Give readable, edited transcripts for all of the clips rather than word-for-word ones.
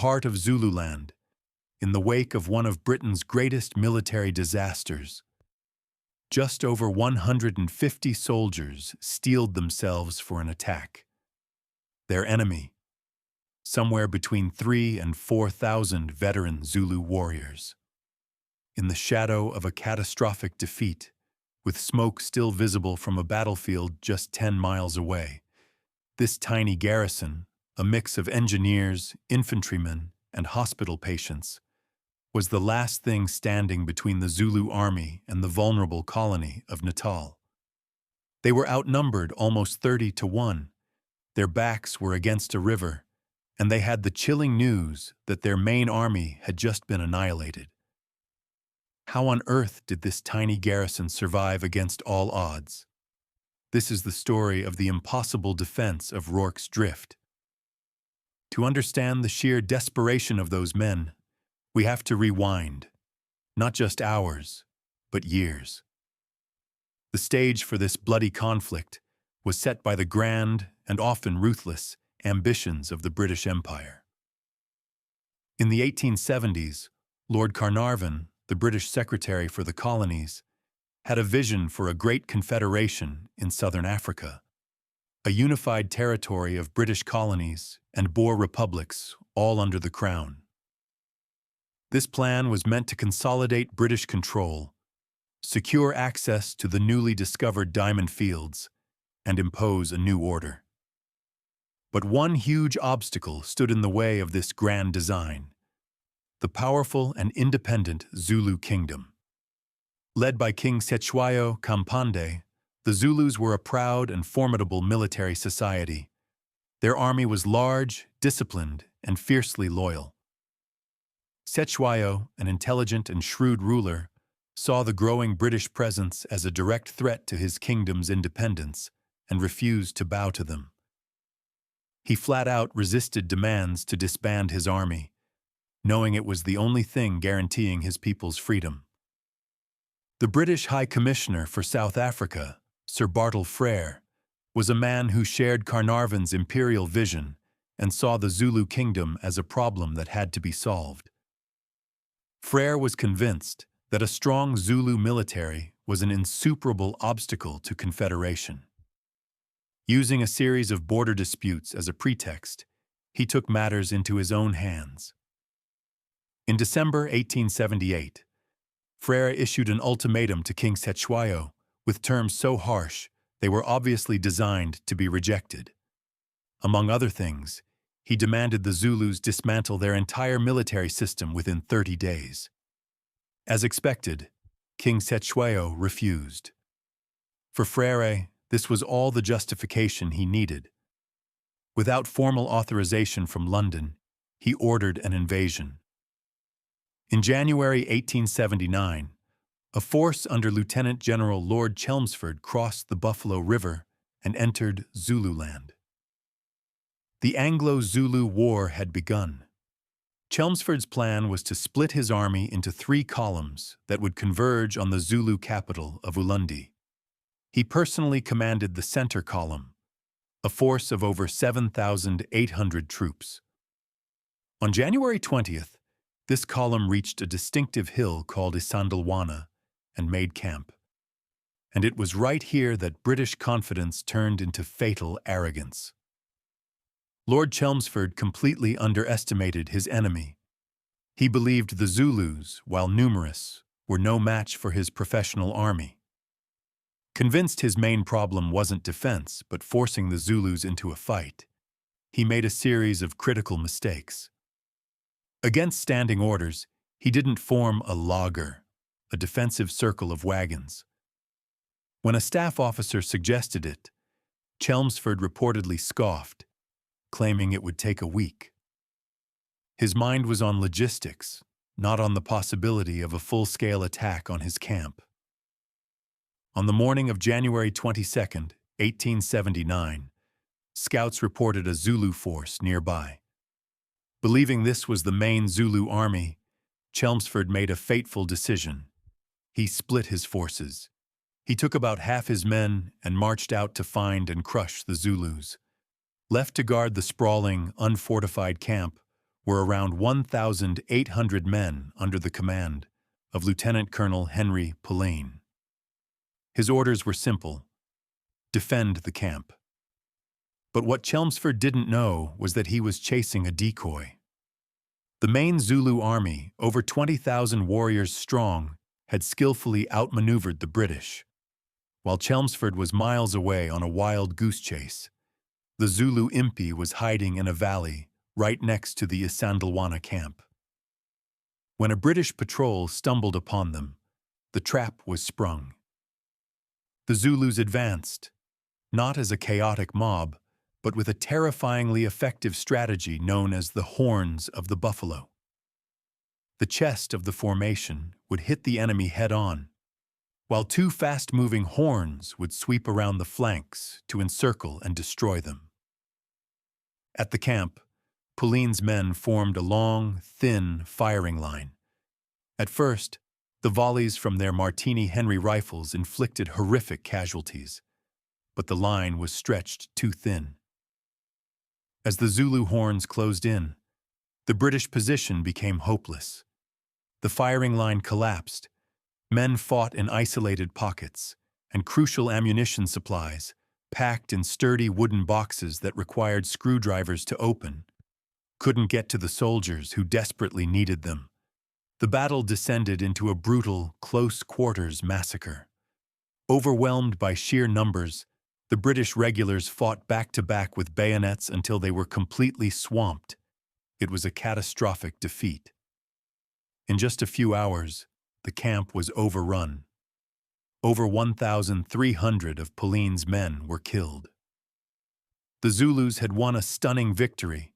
heart of Zululand, in the wake of one of Britain's greatest military disasters. Just over 150 soldiers steeled themselves for an attack. Their enemy, somewhere between 3,000 and 4,000 veteran Zulu warriors. In the shadow of a catastrophic defeat, with smoke still visible from a battlefield just 10 miles away, this tiny garrison, a mix of engineers, infantrymen, and hospital patients, was the last thing standing between the Zulu army and the vulnerable colony of Natal. They were outnumbered almost 30 to 1. Their backs were against a river, and they had the chilling news that their main army had just been annihilated. How on earth did this tiny garrison survive against all odds? This is the story of the impossible defense of Rorke's Drift. To understand the sheer desperation of those men, we have to rewind, not just hours, but years. The stage for this bloody conflict was set by the grand and often ruthless ambitions of the British Empire. In the 1870s, Lord Carnarvon, the British Secretary for the Colonies, had a vision for a great confederation in southern Africa, a unified territory of British colonies and Boer republics all under the Crown. This plan was meant to consolidate British control, secure access to the newly discovered diamond fields, and impose a new order. But one huge obstacle stood in the way of this grand design: the powerful and independent Zulu kingdom. Led by King Cetshwayo Kampande, the Zulus were a proud and formidable military society. Their army was large, disciplined, and fiercely loyal. Cetshwayo, an intelligent and shrewd ruler, saw the growing British presence as a direct threat to his kingdom's independence and refused to bow to them. He flat out resisted demands to disband his army, knowing it was the only thing guaranteeing his people's freedom. The British High Commissioner for South Africa, Sir Bartle Frere, was a man who shared Carnarvon's imperial vision and saw the Zulu kingdom as a problem that had to be solved. Frere was convinced that a strong Zulu military was an insuperable obstacle to confederation. Using a series of border disputes as a pretext, he took matters into his own hands. In December 1878, Frere issued an ultimatum to King Cetshwayo with terms so harsh they were obviously designed to be rejected. Among other things, he demanded the Zulus dismantle their entire military system within 30 days. As expected, King Cetshwayo refused. For Frere, this was all the justification he needed. Without formal authorization from London, he ordered an invasion. In January 1879, a force under Lieutenant General Lord Chelmsford crossed the Buffalo River and entered Zululand. The Anglo-Zulu War had begun. Chelmsford's plan was to split his army into 3 columns that would converge on the Zulu capital of Ulundi. He personally commanded the center column, a force of over 7,800 troops. On January 20th, this column reached a distinctive hill called Isandlwana and made camp. And it was right here that British confidence turned into fatal arrogance. Lord Chelmsford completely underestimated his enemy. He believed the Zulus, while numerous, were no match for his professional army. Convinced his main problem wasn't defense, but forcing the Zulus into a fight, he made a series of critical mistakes. Against standing orders, he didn't form a laager, a defensive circle of wagons. When a staff officer suggested it, Chelmsford reportedly scoffed, claiming it would take a week. His mind was on logistics, not on the possibility of a full-scale attack on his camp. On the morning of January 22, 1879, scouts reported a Zulu force nearby. Believing this was the main Zulu army, Chelmsford made a fateful decision. He split his forces. He took about half his men and marched out to find and crush the Zulus. Left to guard the sprawling, unfortified camp were around 1,800 men under the command of Lieutenant Colonel Henry Pulleine. His orders were simple: defend the camp. But what Chelmsford didn't know was that he was chasing a decoy. The main Zulu army, over 20,000 warriors strong, had skillfully outmaneuvered the British. While Chelmsford was miles away on a wild goose chase, the Zulu impi was hiding in a valley right next to the Isandlwana camp. When a British patrol stumbled upon them, the trap was sprung. The Zulus advanced, not as a chaotic mob, but with a terrifyingly effective strategy known as the horns of the buffalo. The chest of the formation would hit the enemy head-on, while two fast-moving horns would sweep around the flanks to encircle and destroy them. At the camp, Pulleine's men formed a long, thin firing line. At first, the volleys from their Martini Henry rifles inflicted horrific casualties, but the line was stretched too thin. As the Zulu horns closed in, the British position became hopeless. The firing line collapsed, men fought in isolated pockets, and crucial ammunition supplies, packed in sturdy wooden boxes that required screwdrivers to open, couldn't get to the soldiers who desperately needed them. The battle descended into a brutal, close-quarters massacre. Overwhelmed by sheer numbers, the British regulars fought back-to-back with bayonets until they were completely swamped. It was a catastrophic defeat. In just a few hours, the camp was overrun. Over 1,300 of Pulleine's men were killed. The Zulus had won a stunning victory,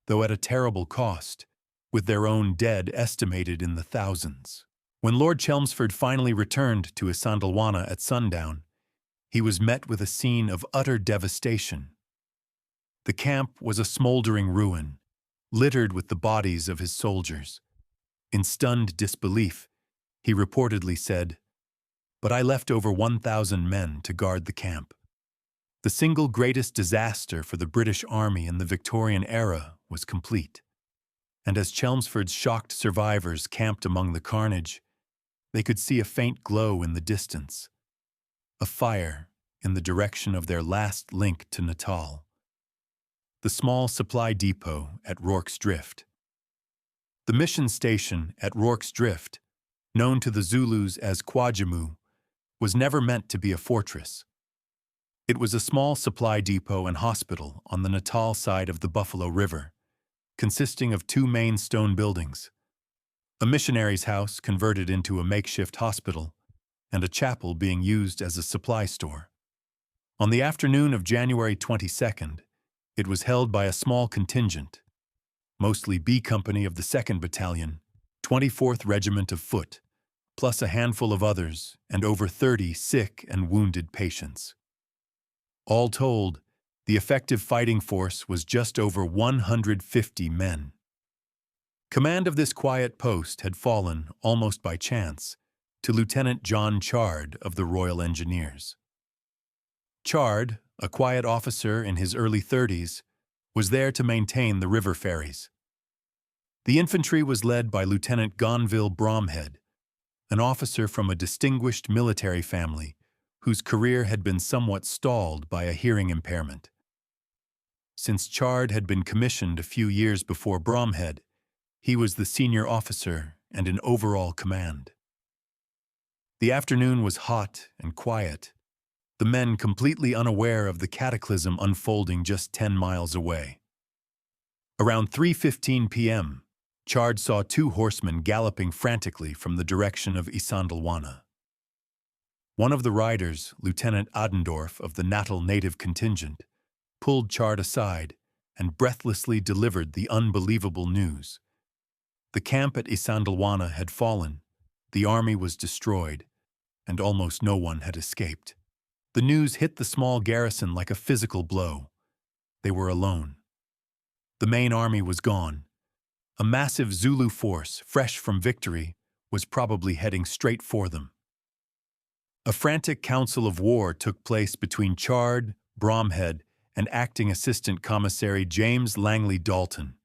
though at a terrible cost, with their own dead estimated in the thousands. When Lord Chelmsford finally returned to Isandlwana at sundown, he was met with a scene of utter devastation. The camp was a smoldering ruin, littered with the bodies of his soldiers. In stunned disbelief, he reportedly said, "But I left over 1,000 men to guard the camp." The single greatest disaster for the British Army in the Victorian era was complete. And as Chelmsford's shocked survivors camped among the carnage, they could see a faint glow in the distance, a fire in the direction of their last link to Natal, the small supply depot at Rorke's Drift. The mission station at Rorke's Drift, known to the Zulus as Kwajamu, was never meant to be a fortress. It was a small supply depot and hospital on the Natal side of the Buffalo River, consisting of two main stone buildings, a missionary's house converted into a makeshift hospital, and a chapel being used as a supply store. On the afternoon of January 22nd, it was held by a small contingent, mostly B Company of the 2nd Battalion, 24th Regiment of Foot, plus a handful of others and over 30 sick and wounded patients. All told, the effective fighting force was just over 150 men. Command of this quiet post had fallen, almost by chance, to Lieutenant John Chard of the Royal Engineers. Chard, a quiet officer in his early 30s, was there to maintain the river ferries. The infantry was led by Lieutenant Gonville Bromhead, an officer from a distinguished military family whose career had been somewhat stalled by a hearing impairment. Since Chard had been commissioned a few years before Bromhead, he was the senior officer and in overall command. The afternoon was hot and quiet, the men completely unaware of the cataclysm unfolding just 10 miles away. Around 3:15 p.m., Chard saw two horsemen galloping frantically from the direction of Isandlwana. One of the riders, Lieutenant Adendorf of the Natal native contingent, pulled Chard aside and breathlessly delivered the unbelievable news. The camp at Isandlwana had fallen, the army was destroyed, and almost no one had escaped. The news hit the small garrison like a physical blow. They were alone. The main army was gone. A massive Zulu force, fresh from victory, was probably heading straight for them. A frantic council of war took place between Chard, Bromhead, and Acting Assistant Commissary James Langley Dalton.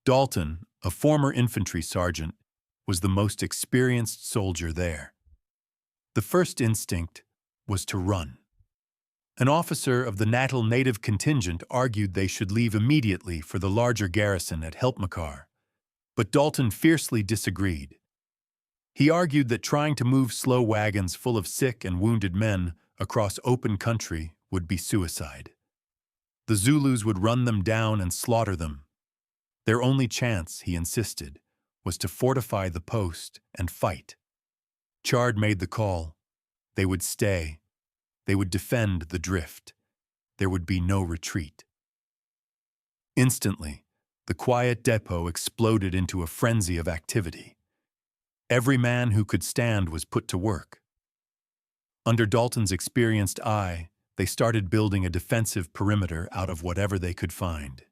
Dalton, a former infantry sergeant, was the most experienced soldier there. The first instinct was to run. An officer of the Natal native contingent argued they should leave immediately for the larger garrison at Helpmakar, but Dalton fiercely disagreed. He argued that trying to move slow wagons full of sick and wounded men across open country would be suicide. The Zulus would run them down and slaughter them. Their only chance, he insisted, was to fortify the post and fight. Chard made the call. They would stay. They would defend the drift. There would be no retreat. Instantly, the quiet depot exploded into a frenzy of activity. Every man who could stand was put to work. Under Dalton's experienced eye, they started building a defensive perimeter out of whatever they could find.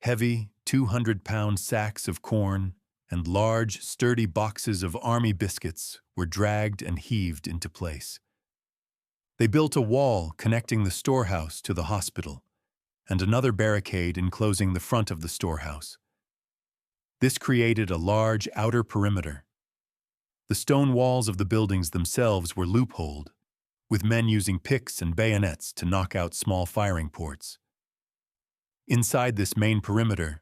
Heavy, 200-pound sacks of corn and large, sturdy boxes of army biscuits were dragged and heaved into place. They built a wall connecting the storehouse to the hospital, and another barricade enclosing the front of the storehouse. This created a large outer perimeter. The stone walls of the buildings themselves were loopholed, with men using picks and bayonets to knock out small firing ports. Inside this main perimeter,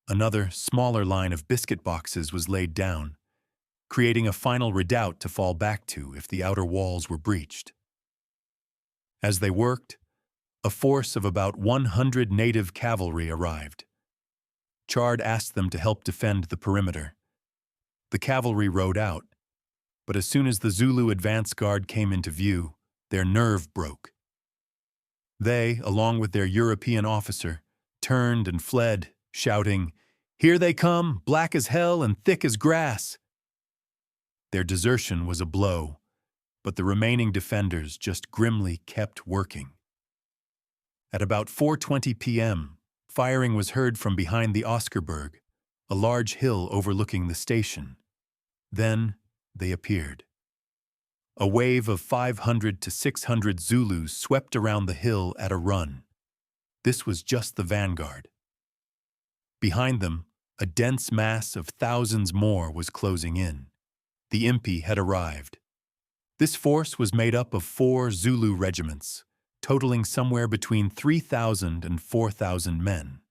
another, smaller line of biscuit boxes was laid down, creating a final redoubt to fall back to if the outer walls were breached. As they worked, a force of about 100 native cavalry arrived. Chard asked them to help defend the perimeter. The cavalry rode out, but as soon as the Zulu advance guard came into view, their nerve broke. They, along with their European officer, turned and fled, shouting, "Here they come, black as hell and thick as grass!" Their desertion was a blow, but the remaining defenders just grimly kept working. At about 4:20 p.m., firing was heard from behind the Oscarberg, a large hill overlooking the station. Then they appeared. A wave of 500 to 600 Zulus swept around the hill at a run. This was just the vanguard. Behind them, a dense mass of thousands more was closing in. The Impi had arrived. This force was made up of 4 Zulu regiments, totaling somewhere between 3,000 and 4,000 men.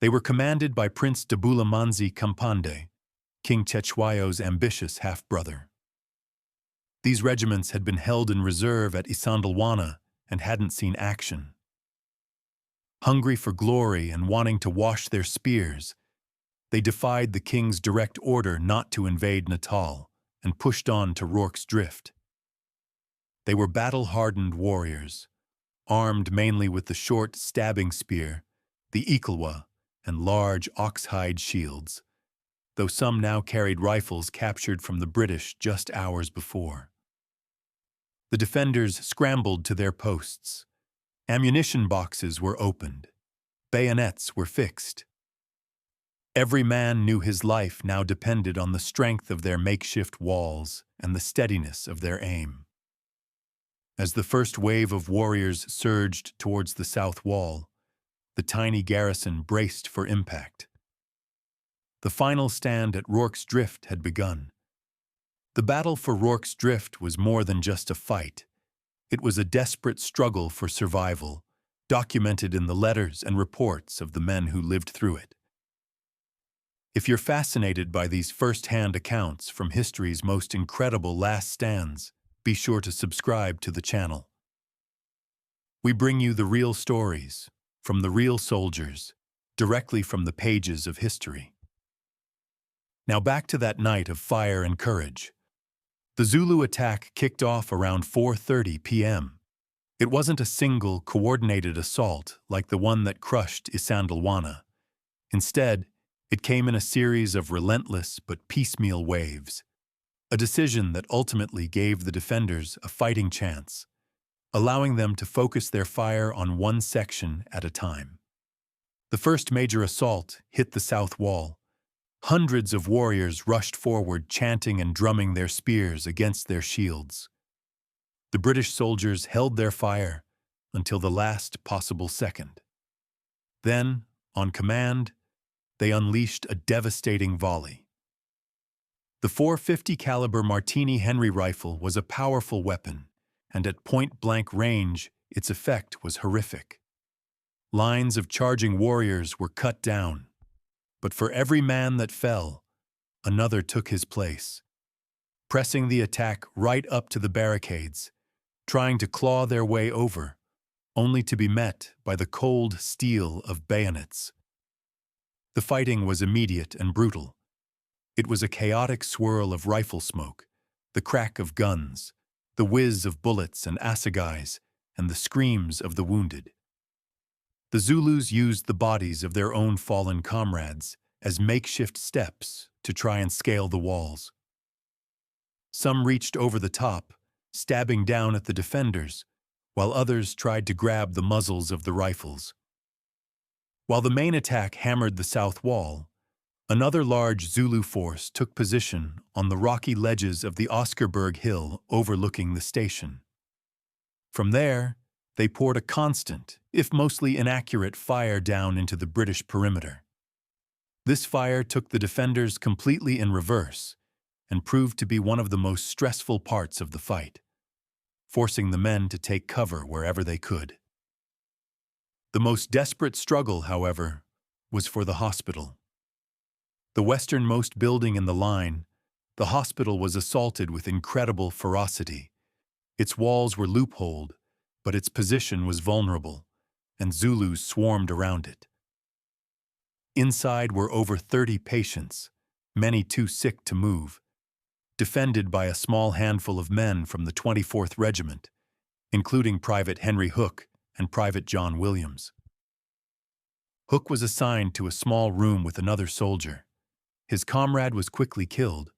They were commanded by Prince Dabulamanzi Kampande, King Cetshwayo's ambitious half-brother. These regiments had been held in reserve at Isandlwana and hadn't seen action. Hungry for glory and wanting to wash their spears, they defied the king's direct order not to invade Natal and pushed on to Rorke's Drift. They were battle-hardened warriors, armed mainly with the short stabbing spear, the ikalwa, and large ox-hide shields, though some now carried rifles captured from the British just hours before. The defenders scrambled to their posts. Ammunition boxes were opened. Bayonets were fixed. Every man knew his life now depended on the strength of their makeshift walls and the steadiness of their aim. As the first wave of warriors surged towards the south wall, the tiny garrison braced for impact. The final stand at Rorke's Drift had begun. The battle for Rorke's Drift was more than just a fight. It was a desperate struggle for survival, documented in the letters and reports of the men who lived through it. If you're fascinated by these first-hand accounts from history's most incredible last stands, be sure to subscribe to the channel. We bring you the real stories, from the real soldiers, directly from the pages of history. Now back to that night of fire and courage. The Zulu attack kicked off around 4:30 p.m. It wasn't a single, coordinated assault like the one that crushed Isandlwana. Instead, it came in a series of relentless but piecemeal waves, a decision that ultimately gave the defenders a fighting chance, allowing them to focus their fire on one section at a time. The first major assault hit the south wall. Hundreds of warriors rushed forward, chanting and drumming their spears against their shields. The British soldiers held their fire until the last possible second. Then, on command, they unleashed a devastating volley. The .450 caliber Martini Henry rifle was a powerful weapon, and at point-blank range, its effect was horrific. Lines of charging warriors were cut down, but for every man that fell, another took his place, pressing the attack right up to the barricades, trying to claw their way over, only to be met by the cold steel of bayonets. The fighting was immediate and brutal. It was a chaotic swirl of rifle smoke, the crack of guns, the whiz of bullets and assegais, and the screams of the wounded. The Zulus used the bodies of their own fallen comrades as makeshift steps to try and scale the walls. Some reached over the top, stabbing down at the defenders, while others tried to grab the muzzles of the rifles. While the main attack hammered the south wall, another large Zulu force took position on the rocky ledges of the Oscarberg Hill overlooking the station. From there, they poured a constant, if mostly inaccurate, fire down into the British perimeter. This fire took the defenders completely in reverse and proved to be one of the most stressful parts of the fight, forcing the men to take cover wherever they could. The most desperate struggle, however, was for the hospital. The westernmost building in the line, the hospital was assaulted with incredible ferocity. Its walls were loopholed, but its position was vulnerable, and Zulus swarmed around it. Inside were over 30 patients, many too sick to move, defended by a small handful of men from the 24th Regiment, including Private Henry Hook and Private John Williams. Hook was assigned to a small room with another soldier. His comrade was quickly killed,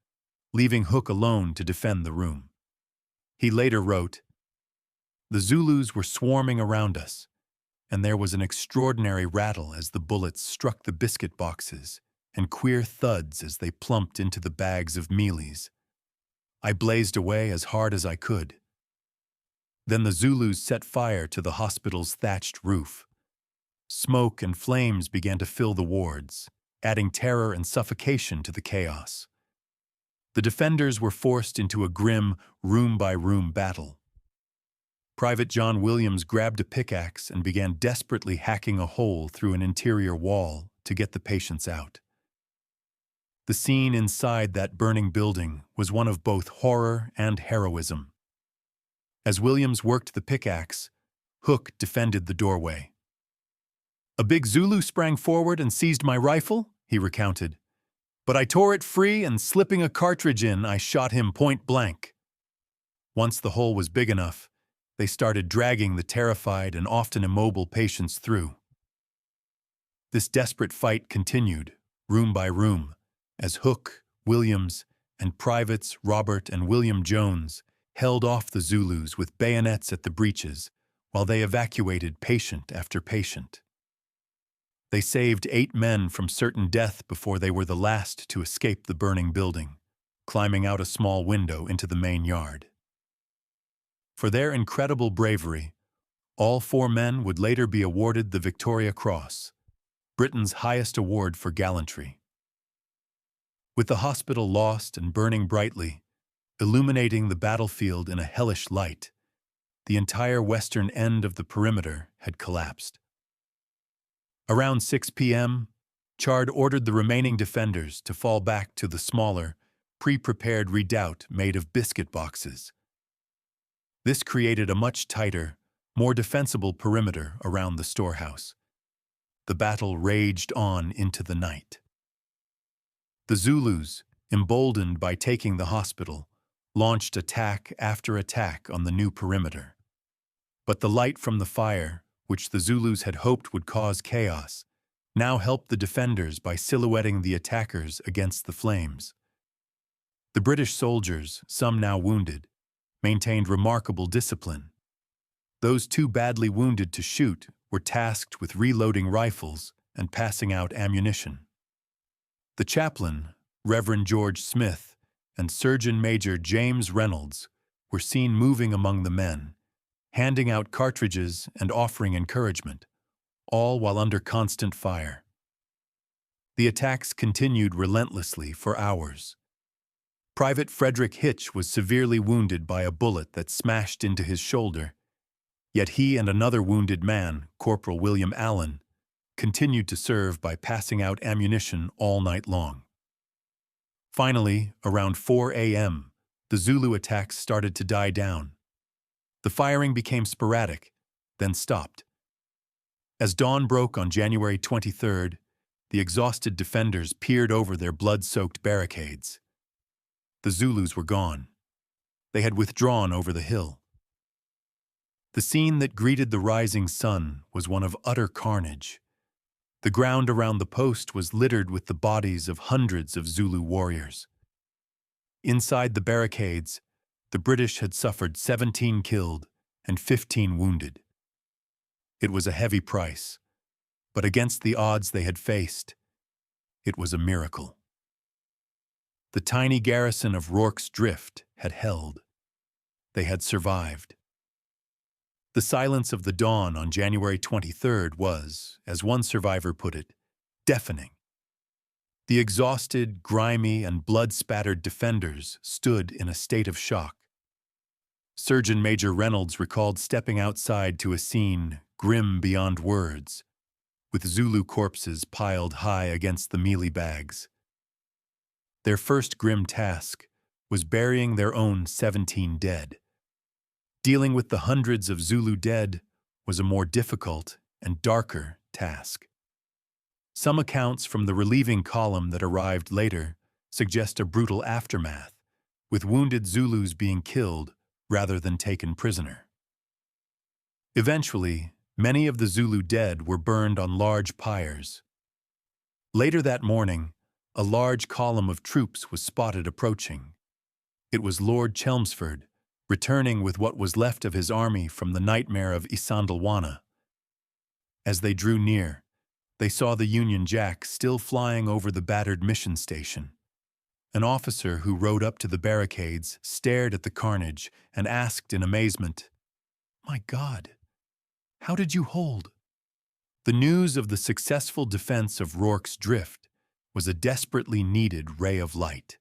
leaving Hook alone to defend the room. He later wrote, "The Zulus were swarming around us, and there was an extraordinary rattle as the bullets struck the biscuit boxes and queer thuds as they plumped into the bags of mealies. I blazed away as hard as I could. Then the Zulus set fire to the hospital's thatched roof. Smoke and flames began to fill the wards, adding terror and suffocation to the chaos. The defenders were forced into a grim, room-by-room battle. Private John Williams grabbed a pickaxe and began desperately hacking a hole through an interior wall to get the patients out. The scene inside that burning building was one of both horror and heroism. As Williams worked the pickaxe, Hook defended the doorway. "A big Zulu sprang forward and seized my rifle," he recounted. "But I tore it free and, slipping a cartridge in, I shot him point blank." Once the hole was big enough, they started dragging the terrified and often immobile patients through. This desperate fight continued, room by room, as Hook, Williams, and Privates Robert and William Jones held off the Zulus with bayonets at the breaches while they evacuated patient after patient. They saved 8 men from certain death before they were the last to escape the burning building, climbing out a small window into the main yard. For their incredible bravery, all 4 men would later be awarded the Victoria Cross, Britain's highest award for gallantry. With the hospital lost and burning brightly, illuminating the battlefield in a hellish light, the entire western end of the perimeter had collapsed. Around 6 p.m., Chard ordered the remaining defenders to fall back to the smaller, pre-prepared redoubt made of biscuit boxes. This created a much tighter, more defensible perimeter around the storehouse. The battle raged on into the night. The Zulus, emboldened by taking the hospital, launched attack after attack on the new perimeter. But the light from the fire, which the Zulus had hoped would cause chaos, now helped the defenders by silhouetting the attackers against the flames. The British soldiers, some now wounded, maintained remarkable discipline. Those too badly wounded to shoot were tasked with reloading rifles and passing out ammunition. The chaplain, Reverend George Smith, and Surgeon Major James Reynolds were seen moving among the men, handing out cartridges and offering encouragement, all while under constant fire. The attacks continued relentlessly for hours. Private Frederick Hitch was severely wounded by a bullet that smashed into his shoulder, yet he and another wounded man, Corporal William Allen, continued to serve by passing out ammunition all night long. Finally, around 4 a.m., the Zulu attacks started to die down. The firing became sporadic, then stopped. As dawn broke on January 23rd, the exhausted defenders peered over their blood-soaked barricades. The Zulus were gone. They had withdrawn over the hill. The scene that greeted the rising sun was one of utter carnage. The ground around the post was littered with the bodies of hundreds of Zulu warriors. Inside the barricades, the British had suffered 17 killed and 15 wounded. It was a heavy price, but against the odds they had faced, it was a miracle. The tiny garrison of Rorke's Drift had held. They had survived. The silence of the dawn on January 23rd was, as one survivor put it, deafening. The exhausted, grimy, and blood-spattered defenders stood in a state of shock. Surgeon Major Reynolds recalled stepping outside to a scene grim beyond words, with Zulu corpses piled high against the mealie bags. Their first grim task was burying their own 17 dead. Dealing with the hundreds of Zulu dead was a more difficult and darker task. Some accounts from the relieving column that arrived later suggest a brutal aftermath, with wounded Zulus being killed rather than taken prisoner. Eventually, many of the Zulu dead were burned on large pyres. Later that morning, a large column of troops was spotted approaching. It was Lord Chelmsford, returning with what was left of his army from the nightmare of Isandlwana. As they drew near, they saw the Union Jack still flying over the battered mission station. An officer who rode up to the barricades stared at the carnage and asked in amazement, "My God, how did you hold?" The news of the successful defense of Rorke's Drift was a desperately needed ray of light.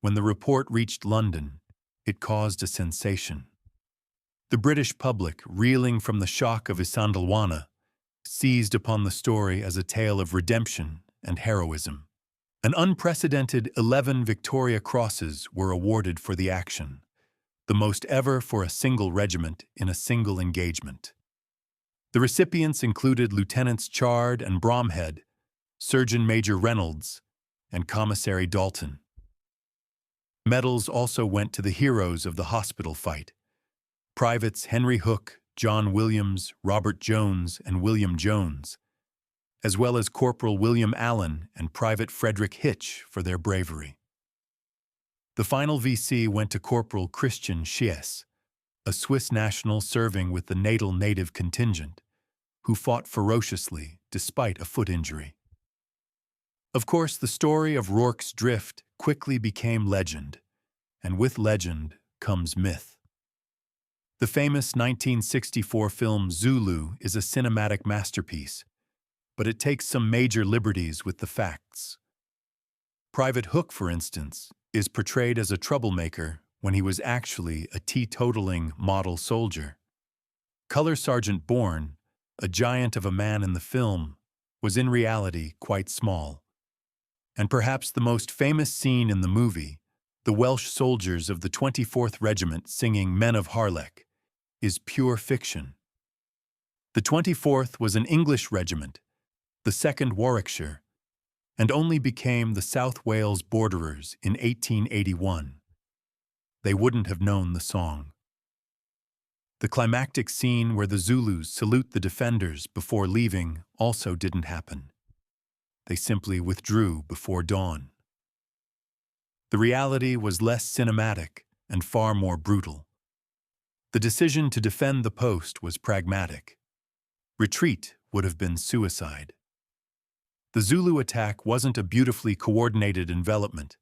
When the report reached London, it caused a sensation. The British public, reeling from the shock of Isandlwana, seized upon the story as a tale of redemption and heroism. An unprecedented 11 Victoria Crosses were awarded for the action, the most ever for a single regiment in a single engagement. The recipients included Lieutenants Chard and Bromhead, Surgeon Major Reynolds, and Commissary Dalton. Medals also went to the heroes of the hospital fight: Privates Henry Hook, John Williams, Robert Jones, and William Jones, as well as Corporal William Allen and Private Frederick Hitch for their bravery. The final VC went to Corporal Christian Schiess, a Swiss national serving with the Natal Native contingent, who fought ferociously despite a foot injury. Of course, the story of Rorke's Drift quickly became legend, and with legend comes myth. The famous 1964 film Zulu is a cinematic masterpiece, but it takes some major liberties with the facts. Private Hook, for instance, is portrayed as a troublemaker when he was actually a teetotaling model soldier. Color Sergeant Bourne, a giant of a man in the film, was in reality quite small. And perhaps the most famous scene in the movie, the Welsh soldiers of the 24th Regiment singing Men of Harlech, is pure fiction. The 24th was an English regiment, the 2nd Warwickshire, and only became the South Wales Borderers in 1881. They wouldn't have known the song. The climactic scene where the Zulus salute the defenders before leaving also didn't happen. They simply withdrew before dawn. The reality was less cinematic and far more brutal. The decision to defend the post was pragmatic. Retreat would have been suicide. The Zulu attack wasn't a beautifully coordinated envelopment,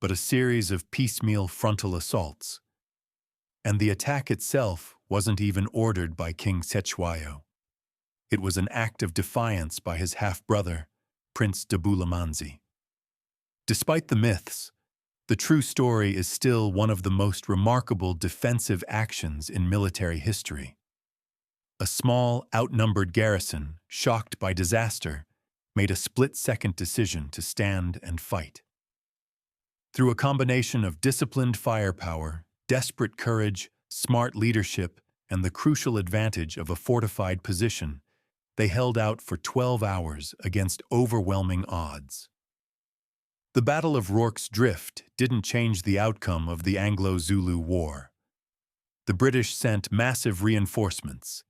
but a series of piecemeal frontal assaults. And the attack itself wasn't even ordered by King Cetshwayo. It was an act of defiance by his half-brother, Prince Dabulamanzi. Despite the myths, the true story is still one of the most remarkable defensive actions in military history. A small, outnumbered garrison, shocked by disaster, made a split-second decision to stand and fight. Through a combination of disciplined firepower, desperate courage, smart leadership, and the crucial advantage of a fortified position, they held out for 12 hours against overwhelming odds. The Battle of Rorke's Drift didn't change the outcome of the Anglo-Zulu War. The British sent massive reinforcements,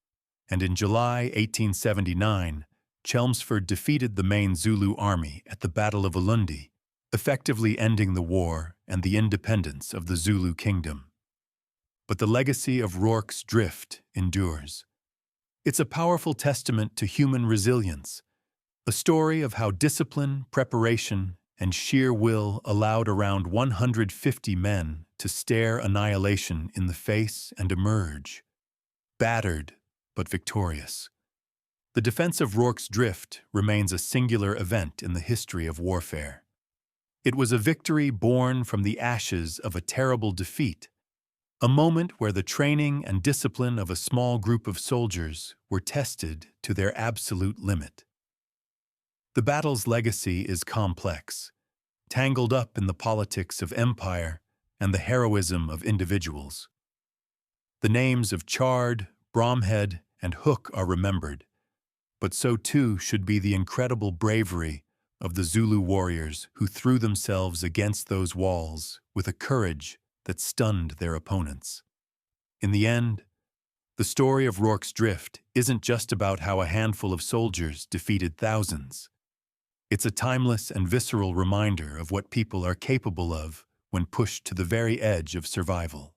and in July 1879, Chelmsford defeated the main Zulu army at the Battle of Ulundi, effectively ending the war and the independence of the Zulu kingdom. But the legacy of Rorke's Drift endures. It's a powerful testament to human resilience, a story of how discipline, preparation, and sheer will allowed around 150 men to stare annihilation in the face and emerge, battered but victorious. The defense of Rorke's Drift remains a singular event in the history of warfare. It was a victory born from the ashes of a terrible defeat, a moment where the training and discipline of a small group of soldiers were tested to their absolute limit. The battle's legacy is complex, tangled up in the politics of empire and the heroism of individuals. The names of Chard, Bromhead, and Hook are remembered, but so too should be the incredible bravery of the Zulu warriors who threw themselves against those walls with a courage that stunned their opponents. In the end, the story of Rorke's Drift isn't just about how a handful of soldiers defeated thousands. It's a timeless and visceral reminder of what people are capable of when pushed to the very edge of survival.